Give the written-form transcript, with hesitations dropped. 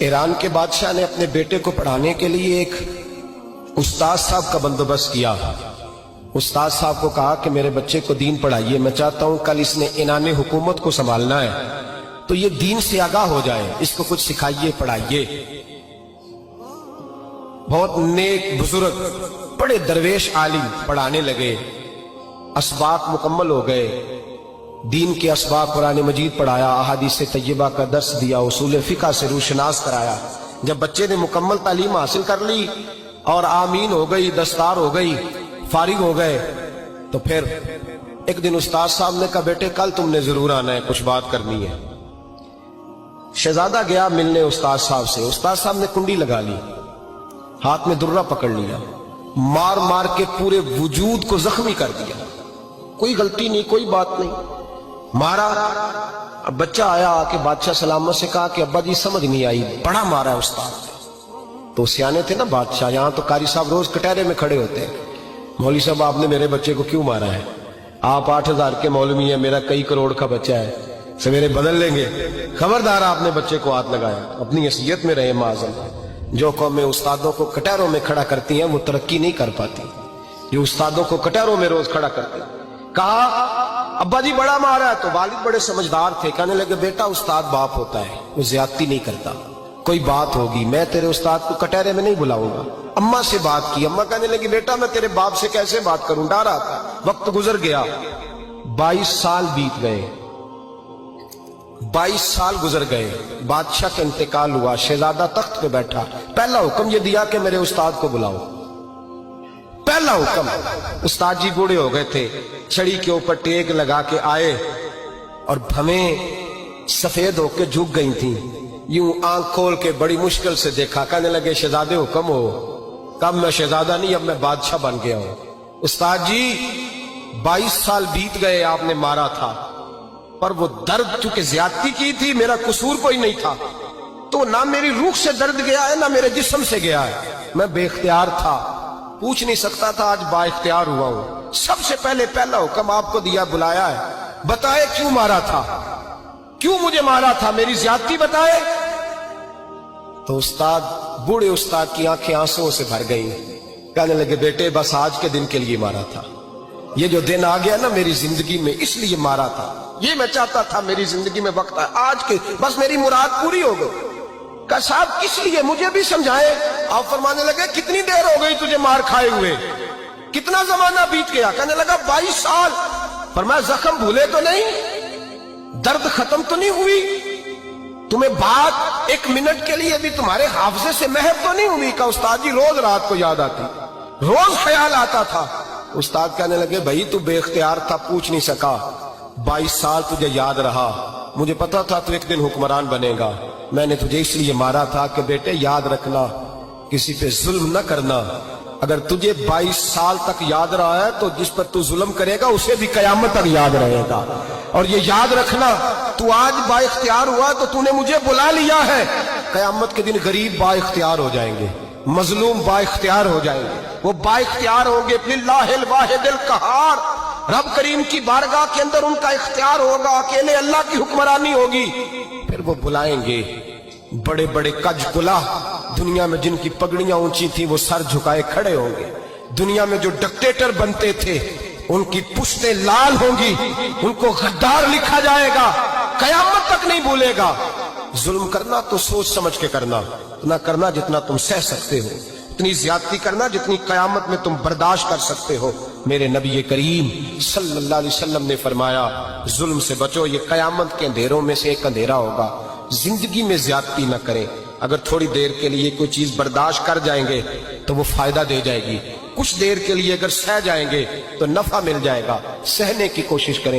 Iran के बादशाह ने अपने बेटे को पढ़ाने के लिए एक उस्ताद साहब का बंदोबस्त किया। उस्ताद साहब को कहा कि मेरे बच्चे को दीन पढ़ाइए, मैं चाहता हूं कल इसने इनाने हुकूमत को संभालना है तो ये दीन से आगाह हो जाए, इसको कुछ सिखाइए, पढ़ाइए। बहुत नेक बुजुर्ग बड़े दरवेश आलिम पढ़ाने लगे। असबाक मुकम्मल हो गए, दीन के असबाक कुरान मजीद पढ़ाया, अहादीस तैयबा का दर्स दिया, उसूल फिक़ह से रूशनास कराया। जब बच्चे ने मुकम्मल तालीम हासिल कर ली और आमीन हो गई, दस्तार हो गई, फारिग हो गए, तो फिर एक दिन उस्ताद साहब ने कहा बेटे कल तुमने जरूर आना है, कुछ बात करनी है। शहजादा गया मिलने उस्ताद साहब से। उस्ताद साहब ने कुंडी लगा ली, हाथ में दुर्रा पकड़ लिया, मार मार के पूरे वजूद को जख्मी कर दिया। कोई गलती नहीं, कोई बात नहीं, मारा। अब बच्चा आया, आके बादशाह सलामत से कहा कि अब्बा जी समझ नहीं आई, बड़ा मारा है उस्ताद। तो सियाने थे ना बादशाह, यहां तो कारी साहब रोज कटहरे में खड़े होते हैं, मौलवी साहब आपने मेरे बच्चे को क्यों मारा है? आप 8,000 के मौलवी हैं, मेरा कई करोड़ का बच्चा है, सवेरे बदल लेंगे। खबरदार आपने बच्चे को हाथ लगाया, अपनी हैसियत में रहे माज़ल्लाह। जो कौमें उस्तादों को कटहरों में खड़ा करती हैं वो तरक्की नहीं कर पाती। जो उस्तादों को कटहरों में रोज खड़ा करते हैं। कहा अब्बा जी बड़ा मारा है, तो वालिद बड़े समझदार थे, कहने लगे बेटा उस्ताद बाप होता है, वो ज्यादती नहीं करता, कोई बात होगी, मैं तेरे उस्ताद को कटहरे में नहीं बुलाऊंगा। अम्मा से बात की, अम्मा कहने लगी बेटा मैं तेरे बाप से कैसे बात करूं, डर आता। वक्त गुजर गया, 22 साल बीत गए, 22 साल गुजर गए, बादशाह का इंतकाल हुआ, शहजादा तख्त पे बैठा। पहला हुक्म ये दिया कि मेरे उस्ताद को बुलाओ, पहला हुक्म। उस्ताद जी बूढ़े हो गए थे, छड़ी के ऊपर टेक लगा के आए और भवें सफेद होके झुक गई थी। यूं आंख खोल के बड़ी मुश्किल से देखा, कहने लगे शहजादे हुक्म हो। कब मैं शहजादा नहीं, अब मैं बादशाह बन गया हूं। उस्ताद जी 22 साल बीत गए, आपने मारा था, पर वो दर्द चूंकि ज्यादती की थी, मेरा कसूर कोई नहीं था, तो ना मेरी रूह से दर्द गया है ना मेरे जिस्म से गया है, मैं बेख्तियार था, पूछ नहीं सकता था, आज बाइख्तियार हुआ हूं। सबसे पहले पहला हुक्म आपको दिया, बुलाया है, बताए क्यों मारा था, क्यों मुझे मारा था, मेरी ज्यादती बताए। तो उस्ताद, बूढ़े उस्ताद की आंखें आंसुओं से भर गई, कहने लगे बेटे बस आज के दिन के लिए मारा था, ये जो दिन आ गया ना मेरी जिंदगी में, इसलिए मारा था, ये मैं चाहता था मेरी जिंदगी में वक्त है, आज के बस मेरी मुराद पूरी हो गई। कहा साहब किस लिए, मुझे भी समझाए। आप फरमाने लगे कितनी देर हो गई तुझे मार खाए हुए, कितना जमाना बीत गया? कहने लगा 22 साल। फरमाया जख्म भूले तो नहीं, दर्द खत्म तो नहीं हुई, तुम्हें बात एक मिनट के लिए भी तुम्हारे हाफजे से महव तो नहीं हुई? का उस्ताद जी रोज रात को याद आती, रोज ख्याल आता था। उस्ताद कहने लगे भाई तू बेख्तियार था, पूछ नहीं सका, 22 साल तुझे याद रहा, मुझे पता था तू एक दिन हुक्मरान बनेगा, मैंने तुझे इसलिए मारा था कि बेटे याद रखना, किसी पे जुल्म न करना। अगर तुझे 22 साल तक याद रहा है तो जिस पर तू जुल्म करेगा उसे भी कयामत तक याद रहेगा। और ये याद रखना, तू आज बाइख्तियार हुआ तो तूने मुझे बुला लिया है, कयामत के दिन गरीब बाइख्तियार हो जाएंगे, मजलूम बाइख्तियार हो जाएंगे, वो बाइख्तियार होंगे लिल्लाहिल वाहिदिल कहार, रब करीम की बारगाह के अंदर उनका इख्तियार होगा, अकेले अल्लाह की हुक्मरानी होगी। फिर वो बुलाएंगे बड़े बड़े कज कुला, दुनिया में जिनकी पगड़ियां ऊंची थी वो सर झुकाए खड़े होंगे, दुनिया में जो डिक्टेटर बनते थे उनकी पुश्तें लाल होंगी, उनको गद्दार लिखा जाएगा, कयामत तक नहीं भूलेगा। जुल्म करना तो सोच समझ के करना, उतना करना जितना तुम सह सकते हो, उतनी ज्यादती करना जितनी कयामत में तुम बर्दाश्त कर सकते हो। मेरे नबी करीम सल्लल्लाहु अलैहि वसल्लम ने फरमाया जुल्म से बचो, ये कयामत के अंधेरों में से एक अंधेरा होगा। जिंदगी में ज्यादती न करें, अगर थोड़ी देर के लिए कोई चीज बर्दाश्त कर जाएंगे तो वो फायदा दे जाएगी, कुछ देर के लिए अगर सह जाएंगे तो नफा मिल जाएगा, सहने की कोशिश करें।